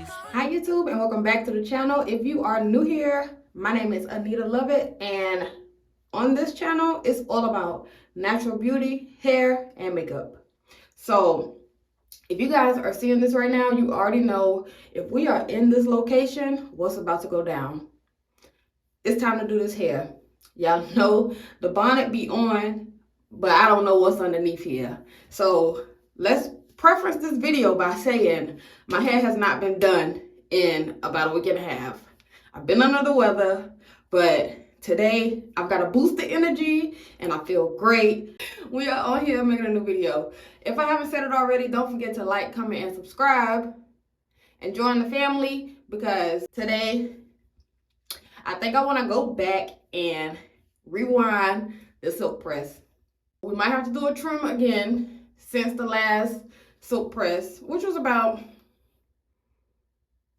Hi YouTube and welcome back to the channel. If you are new here, my name is Anita Lovett, and on this channel it's all about natural beauty, hair, and makeup. So if you guys are seeing this right now, you already know if we are in this location, what's about to go down. It's time to do this hair. Y'all know the bonnet be on, but I don't know what's underneath here. So let's preference this video by saying my hair has not been done in about a week and a half. I've been under the weather, but today I've got a boost of energy and I feel great. We are on here making a new video. If I haven't said it already, don't forget to like, comment, and subscribe and join the family, because today I think I want to go back and rewind the silk press. We might have to do a trim again since the last silk press, which was about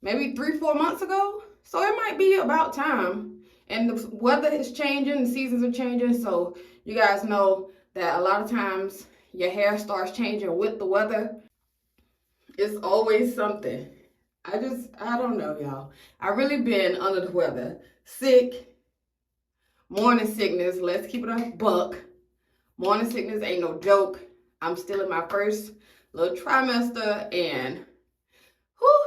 maybe 3-4 months ago. So it might be about time. And the weather is changing, the seasons are changing. So you guys know that a lot of times your hair starts changing with the weather. It's always something. I don't know, y'all. I really been under the weather. Sick. Morning sickness. Let's keep it a buck. Morning sickness ain't no joke. I'm still in my first little trimester and whew,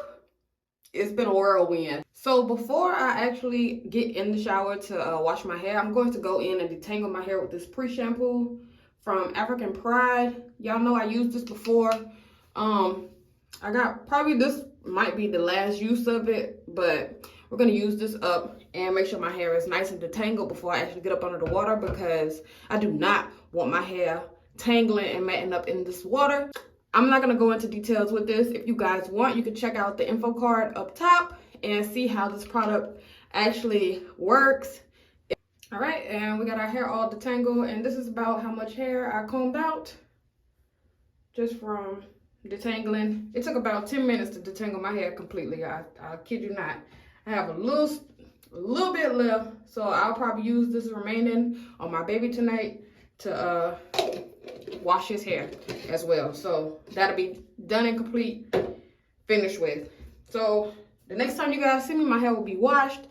it's been a whirlwind. So before I actually get in the shower to wash my hair, I'm going to go in and detangle my hair with this pre-shampoo from African Pride. Y'all know I used this before. I got probably this might be the last use of it, but we're going to use this up and make sure my hair is nice and detangled before I actually get up under the water, because I do not want my hair tangling and matting up in this water. I'm not going to go into details with this. If you guys want, you can check out the info card up top and see how this product actually works. All right, and we got our hair all detangled, and this is about how much hair I combed out just from detangling. It took about 10 minutes to detangle my hair completely. I kid you not. I have a little bit left, so I'll probably use this remaining on my baby tonight to wash his hair as well. So that'll be done and complete, finished with. So the next time you guys see me, my hair will be washed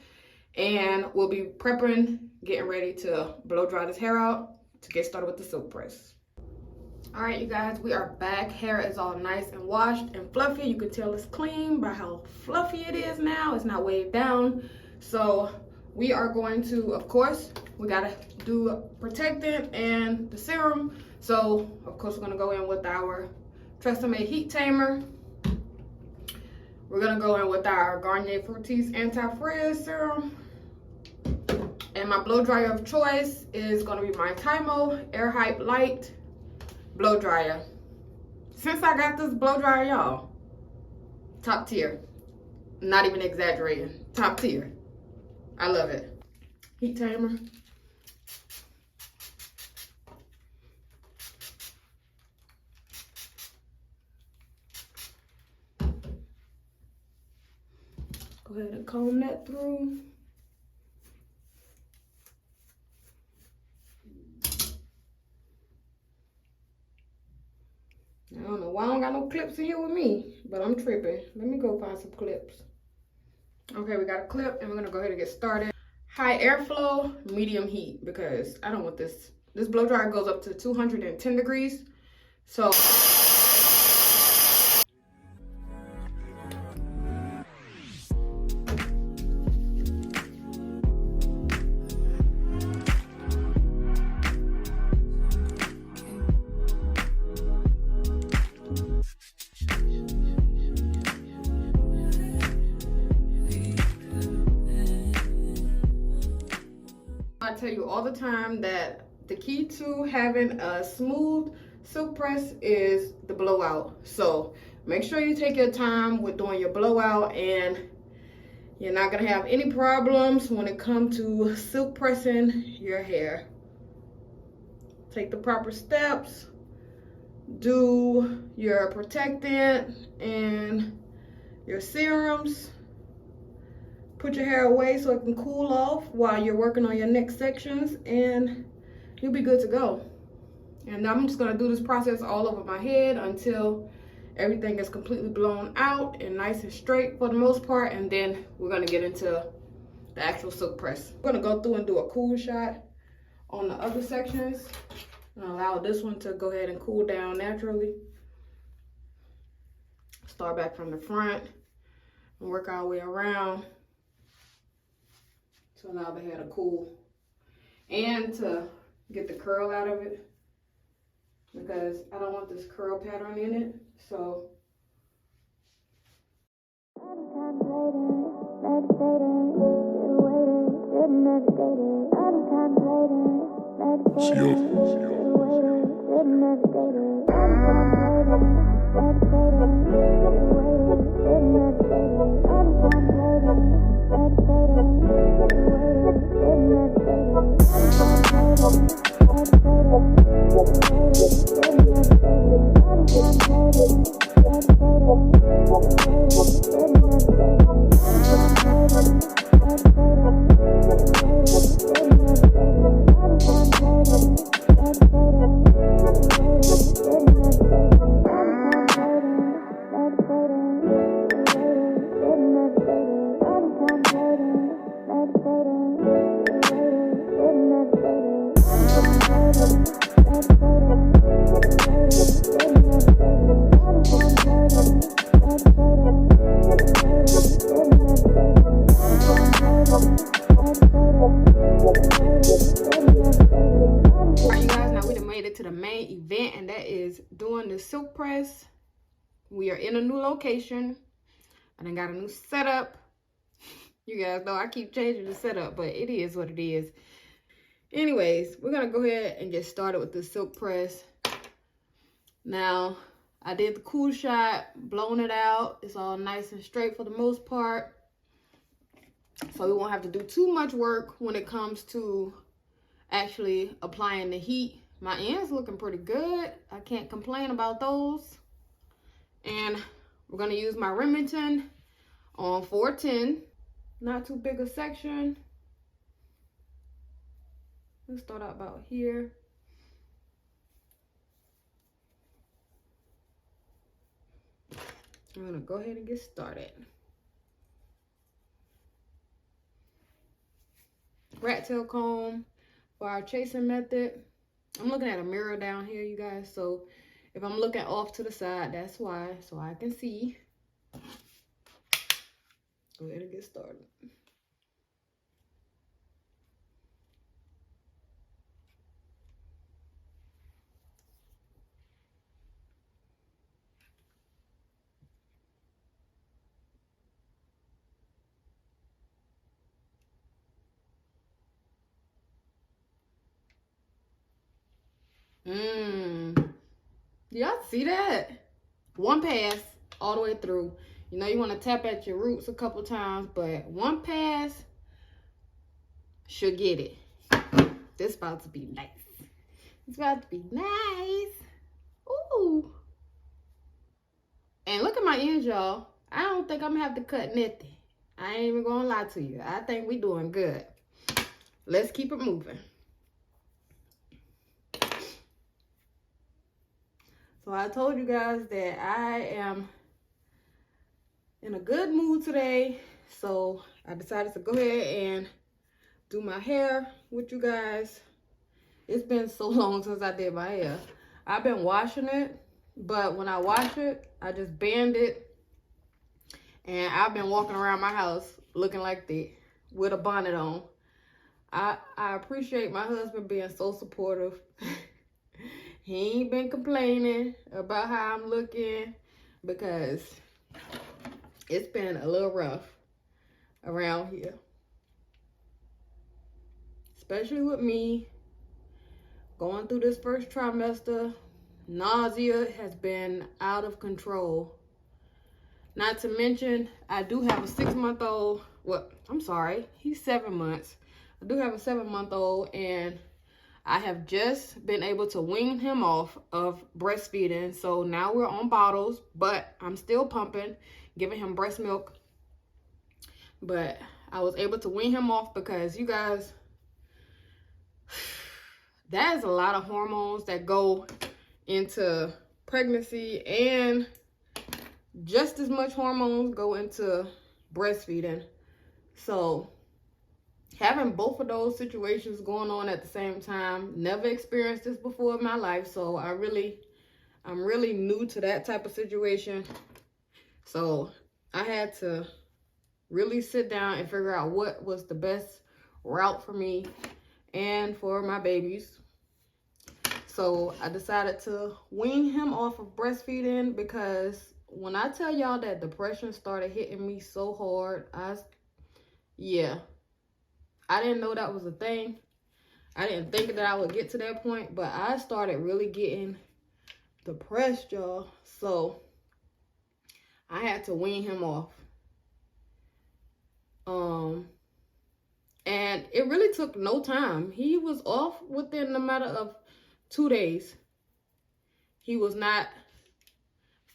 and we'll be prepping, getting ready to blow dry this hair out to get started with the silk press. All right, you guys, we are back. Hair is all nice and washed and fluffy. You can tell it's clean by how fluffy it is now. It's not weighed down. So we are going to, of course, we gotta do protectant and the serum. So of course, we're gonna go in with our Tresemme heat tamer. We're gonna go in with our Garnier Fructis anti-frizz serum. And my blow dryer of choice is gonna be my Tymo Air Hype Light blow dryer. Since I got this blow dryer, y'all, top tier. Not even exaggerating, top tier. I love it. Heat tamer. Go ahead and comb that through. I don't know why I don't got no clips in here with me, but I'm tripping. Let me go find some clips. Okay, we got a clip and we're gonna go ahead and get started. High airflow, medium heat, because I don't want this. This blow dryer goes up to 210 degrees. So I tell you all the time that the key to having a smooth silk press is the blowout. So make sure you take your time with doing your blowout, and you're not gonna have any problems when it comes to silk pressing your hair. Take the proper steps, do your protectant and your serums. Put your hair away so it can cool off while you're working on your next sections, and you'll be good to go. And I'm just gonna do this process all over my head until everything is completely blown out and nice and straight for the most part. And then we're gonna get into the actual silk press. We're gonna go through and do a cool shot on the other sections and allow this one to go ahead and cool down naturally. Start back from the front and work our way around to allow the hair to cool and to get the curl out of it, because I don't want this curl pattern in it. So event, and that is doing the silk press. We are in a new location. I done got a new setup. You guys know I keep changing the setup, but it is what it is. Anyways, we're gonna go ahead and get started with the silk press. Now, I did the cool shot, blown it out. It's all nice and straight for the most part. So we won't have to do too much work when it comes to actually applying the heat. My ends looking pretty good. I can't complain about those. And we're gonna use my Remington on 410. Not too big a section. Let's start out about here. I'm gonna go ahead and get started. Rat tail comb for our chasing method. I'm looking at a mirror down here, you guys, so if I'm looking off to the side, that's why, so I can see. Go ahead and get started. Y'all see that? One pass all the way through. You know, you want to tap at your roots a couple times, but one pass should get it. This about to be nice. It's about to be nice. Ooh. And look at my ends, y'all. I don't think I'm gonna have to cut nothing. I ain't even gonna lie to you. I think we doing good. Let's keep it moving. So I told you guys that I am in a good mood today. So I decided to go ahead and do my hair with you guys. It's been so long since I did my hair. I've been washing it, but when I wash it, I just band it. And I've been walking around my house looking like that with a bonnet on. I appreciate my husband being so supportive. He ain't been complaining about how I'm looking, because it's been a little rough around here. Especially with me going through this first trimester. Nausea has been out of control. Not to mention, I do have a 6-month-old. Well, I'm sorry, he's 7 months. I do have a 7-month-old, and I have just been able to wean him off of breastfeeding. So now we're on bottles, but I'm still pumping, giving him breast milk. But I was able to wean him off because, you guys, that is a lot of hormones that go into pregnancy and just as much hormones go into breastfeeding. So having both of those situations going on at the same time, never experienced this before in my life. So I'm really new to that type of situation. So I had to really sit down and figure out what was the best route for me and for my babies. So I decided to wean him off of breastfeeding, because when I tell y'all that depression started hitting me so hard, I didn't know that was a thing. I didn't think that I would get to that point, but I started really getting depressed, y'all. So I had to wean him off. And it really took no time. He was off within a matter of 2 days. He was not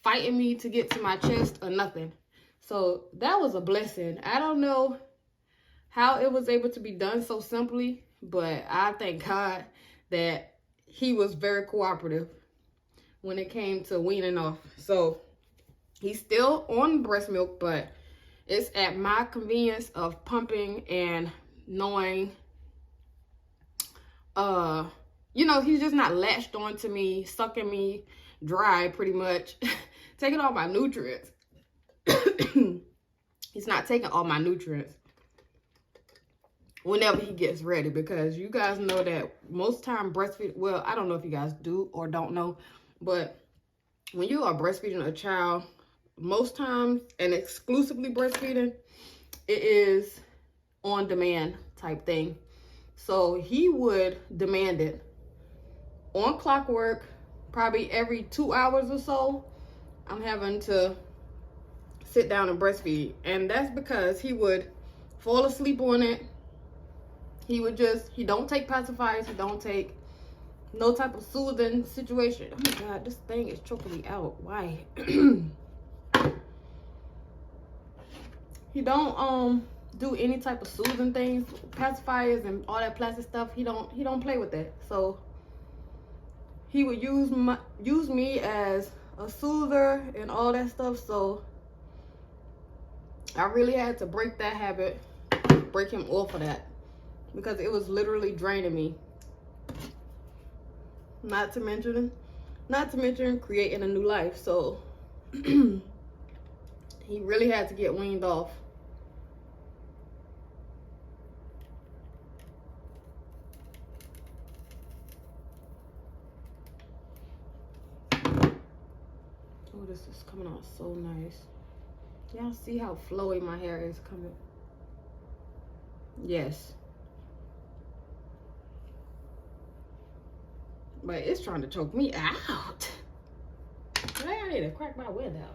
fighting me to get to my chest or nothing. So that was a blessing. I don't know how it was able to be done so simply, but I thank God that he was very cooperative when it came to weaning off. So he's still on breast milk, but it's at my convenience of pumping and knowing, you know, he's just not latched on to me, sucking me dry pretty much, taking all my nutrients. He's not taking all my nutrients whenever he gets ready, because you guys know that most time breastfeed, well, I don't know if you guys do or don't know, but when you are breastfeeding a child, most times, and exclusively breastfeeding, it is on demand type thing. So he would demand it on clockwork. Probably every 2 hours or so, I'm having to sit down and breastfeed. And that's because he would fall asleep on it. He don't take pacifiers. He don't take no type of soothing situation. Oh my God, this thing is choking me out. Why? He don't do any type of soothing things, pacifiers and all that plastic stuff. He don't play with that. So he would use me as a soother and all that stuff. So I really had to break that habit, break him off of that, because it was literally draining me. Not to mention creating a new life. So he really had to get weaned off. Oh, this is coming out so nice. Y'all see how flowy my hair is coming? Yes. But it's trying to choke me out. I need to crack my window.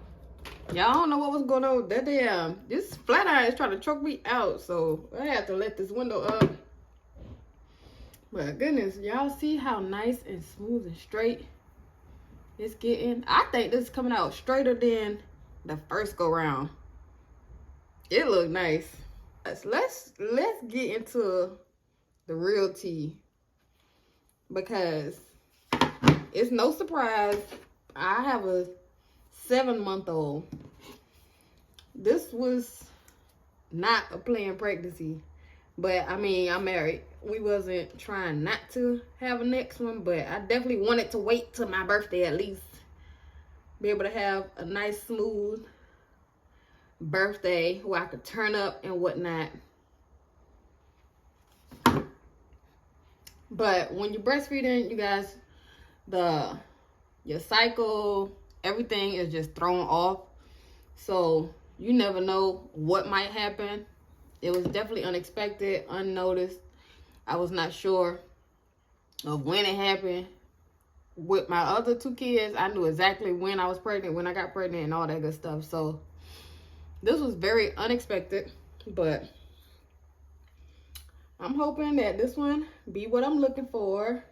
Y'all don't know what was going on. That damn, this flat iron is trying to choke me out. So I had to let this window up. But goodness, y'all see how nice and smooth and straight it's getting? I think this is coming out straighter than the first go round. It looked nice. Let's get into the real tea, because it's no surprise I have a 7-month-old. This was not a planned pregnancy, but I mean, I'm married. We wasn't trying not to have a next one, but I definitely wanted to wait till my birthday at least. Be able to have a nice, smooth birthday where I could turn up and whatnot. But when you're breastfeeding, you guys, your cycle, everything is just thrown off. So you never know what might happen. It was definitely unexpected, unnoticed. I was not sure of when it happened. With my other 2 kids, I knew exactly when I was pregnant, when I got pregnant, and all that good stuff. So this was very unexpected, but I'm hoping that this one be what I'm looking for.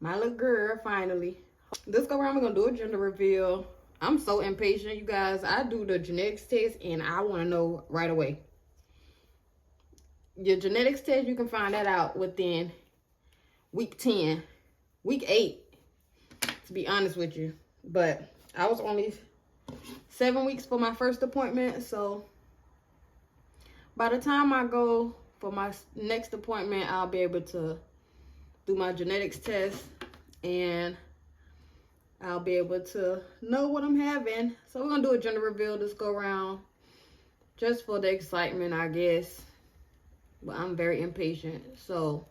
My little girl, finally. This go around, we're gonna do a gender reveal. I'm so impatient, you guys. I do the genetics test and I want to know right away. Your genetics test, you can find that out within week 10, week 8, to be honest with you. But I was only 7 weeks for my first appointment. So by the time I go for my next appointment, I'll be able to do my genetics test and I'll be able to know what I'm having. So we're gonna do a gender reveal this go around, just for the excitement, I guess. But I'm very impatient, so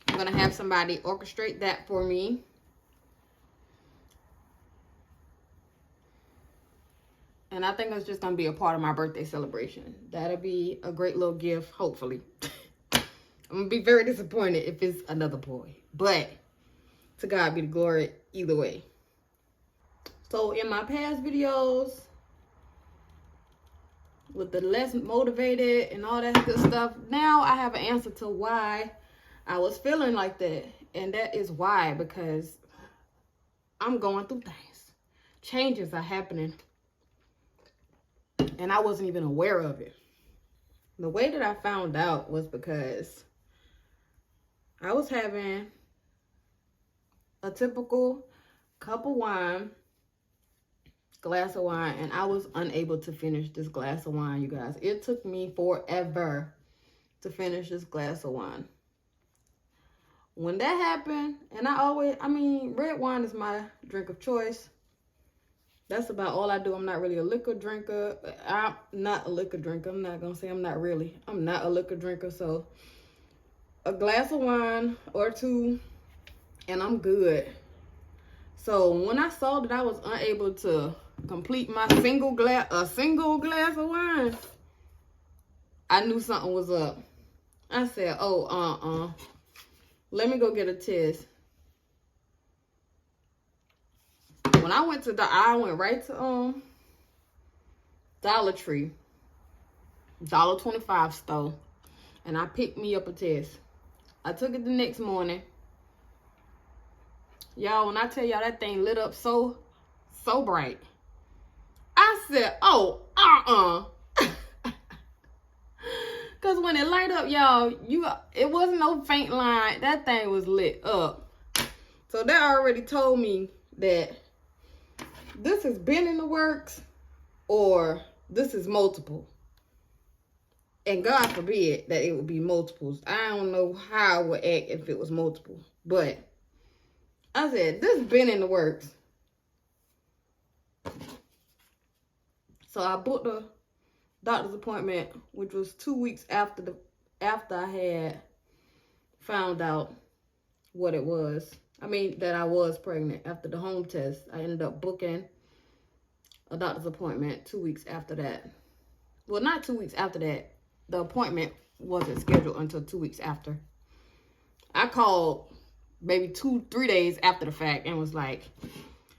I'm gonna have somebody orchestrate that for me. And I think it's just gonna be a part of my birthday celebration. That'll be a great little gift, hopefully. I'm gonna be very disappointed if it's another boy, but to God be the glory either way. So in my past videos, with the less motivated and all that good stuff, now I have an answer to why I was feeling like that. And that is why, because I'm going through things. Changes are happening. And I wasn't even aware of it. The way that I found out was because I was having a typical cup of wine, glass of wine, and I was unable to finish this glass of wine, you guys. It took me forever to finish this glass of wine. When that happened, and red wine is my drink of choice. That's about all I do. I'm not really a liquor drinker. I'm not a liquor drinker. I'm not going to say I'm not really. I'm not a liquor drinker. So a glass of wine or two, and I'm good. So when I saw that I was unable to complete my single glass of wine, I knew something was up. I said, let me go get a test. When I went I went right to Dollar Tree, $1.25 store, and I picked me up a test. I took it the next morning. Y'all, when I tell y'all that thing lit up so bright, I said, Cause when it light up, y'all, it wasn't no faint line. That thing was lit up. So that already told me that this has been in the works, or this is multiple. And God forbid that it would be multiples. I don't know how I would act if it was multiple. But I said, this has been in the works. So I booked a doctor's appointment, which was 2 weeks after I had found out what it was. That I was pregnant. After the home test, I ended up booking a doctor's appointment 2 weeks after that. Well, not 2 weeks after that. The appointment wasn't scheduled until 2 weeks after. I called maybe 2-3 days after the fact and was like,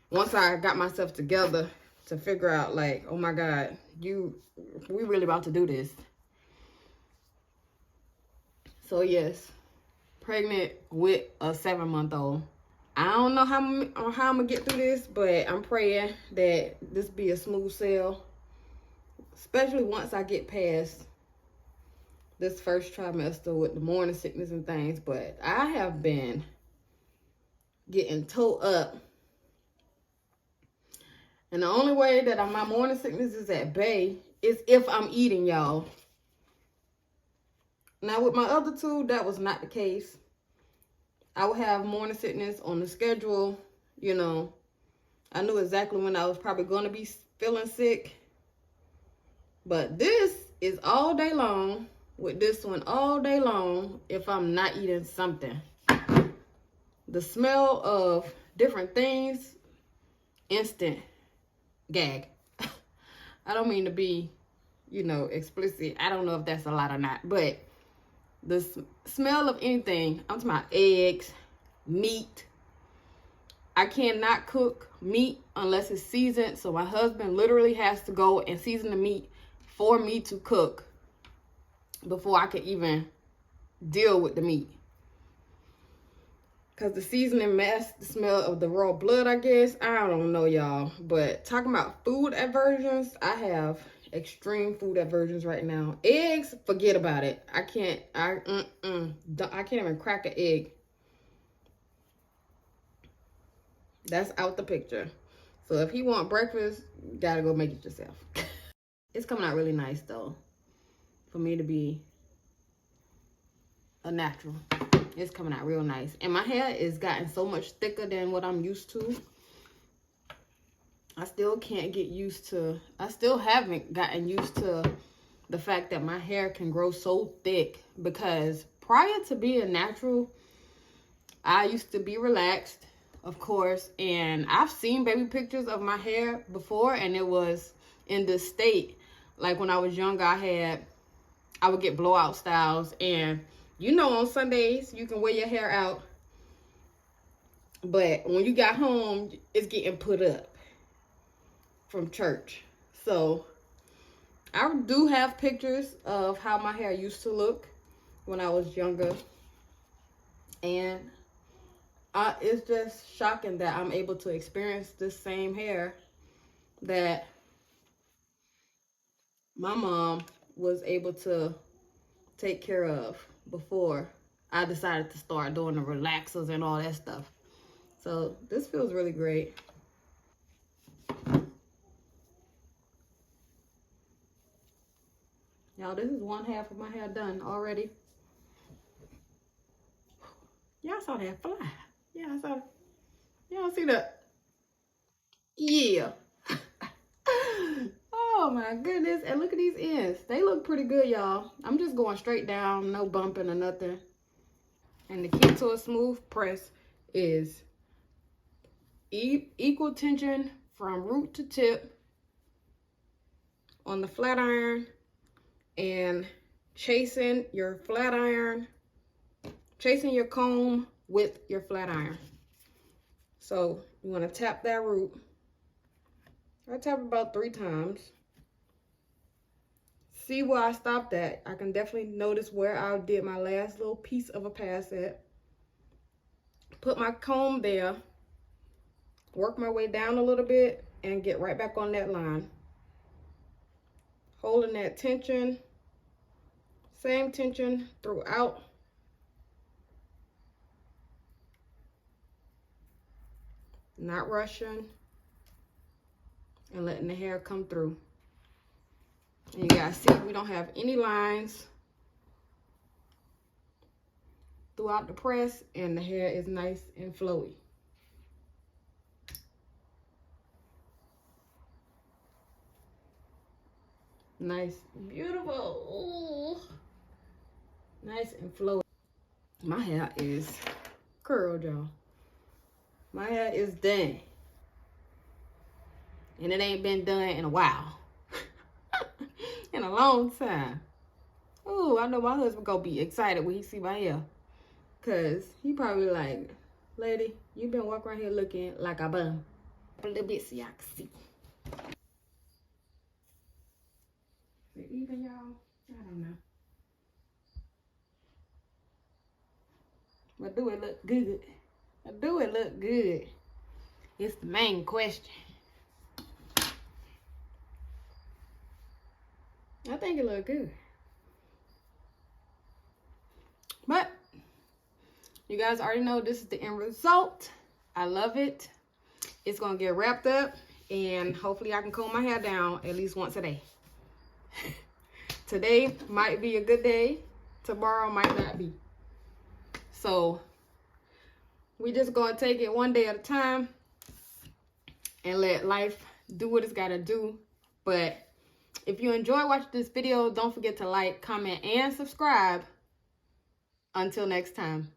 once I got myself together to figure out, like, oh my God, we really about to do this. So yes, pregnant with a 7-month-old. I don't know how I'm gonna get through this, but I'm praying that this be a smooth sail, especially once I get past this first trimester with the morning sickness and things. But I have been getting towed up, and the only way that my morning sickness is at bay is if I'm eating, y'all. Now with my other two, that was not the case. I would have morning sickness on the schedule. I knew exactly when I was probably going to be feeling sick. But this is all day long. With this one all day long, if I'm not eating something. The smell of different things, instant gag. I don't mean to be, explicit. I don't know if that's a lot or not. But the smell of anything, I'm talking about eggs, meat. I cannot cook meat unless it's seasoned. So my husband literally has to go and season the meat for me to cook before I can even deal with the meat. Because the seasoning masks the smell of the raw blood, I guess. I don't know, y'all. But talking about food aversions, I have extreme food aversions right now. Eggs, forget about it. I can't even crack an egg. That's out the picture. So if he want breakfast, you gotta go make it yourself. It's coming out really nice though, for me to be a natural. It's coming out real nice. And my hair is gotten so much thicker than what I'm used to. I still can't get used to, I still haven't gotten used to the fact that my hair can grow so thick, because prior to being natural, I used to be relaxed, of course, and I've seen baby pictures of my hair before, and it was in this state. Like when I was younger, I would get blowout styles, and you know, on Sundays you can wear your hair out, but when you got home, it's getting put up from church. So I do have pictures of how my hair used to look when I was younger, and it's just shocking that I'm able to experience this same hair that my mom was able to take care of before I decided to start doing the relaxers and all that stuff. So this feels really great. Y'all, this is one half of my hair done already. Y'all saw that fly. Yeah, I saw it. Y'all see that? Yeah. Oh my goodness. And look at these ends. They look pretty good, y'all. I'm just going straight down, no bumping or nothing. And the key to a smooth press is equal tension from root to tip on the flat iron, and chasing your comb with your flat iron. So you want to tap that root. I tap about 3 times. See where I stopped at. I can definitely notice where I did my last little piece of a pass at. Put my comb there, work my way down a little bit, and get right back on that line. Holding that tension, same tension throughout. Not rushing, and letting the hair come through. And you guys see we don't have any lines throughout the press, and the hair is nice and flowy. Nice, beautiful. Ooh. Nice and flowy. My hair is curled, y'all. My hair is done. And it ain't been done in a while. In a long time. Ooh, I know my husband gonna be excited when he see my hair. Cause he probably like, lady, you been walking around here looking like a bum. A little bit so y'all can see. Is it even, y'all? I don't know. But do it look good? Do it look good? It's the main question. I think it look good. But you guys already know this is the end result. I love it. It's gonna get wrapped up, and hopefully I can comb my hair down at least once a day. Today might be a good day. Tomorrow might not be. So we just gonna take it one day at a time and let life do what it's gotta do. But if you enjoy watching this video, don't forget to like, comment, and subscribe. Until next time.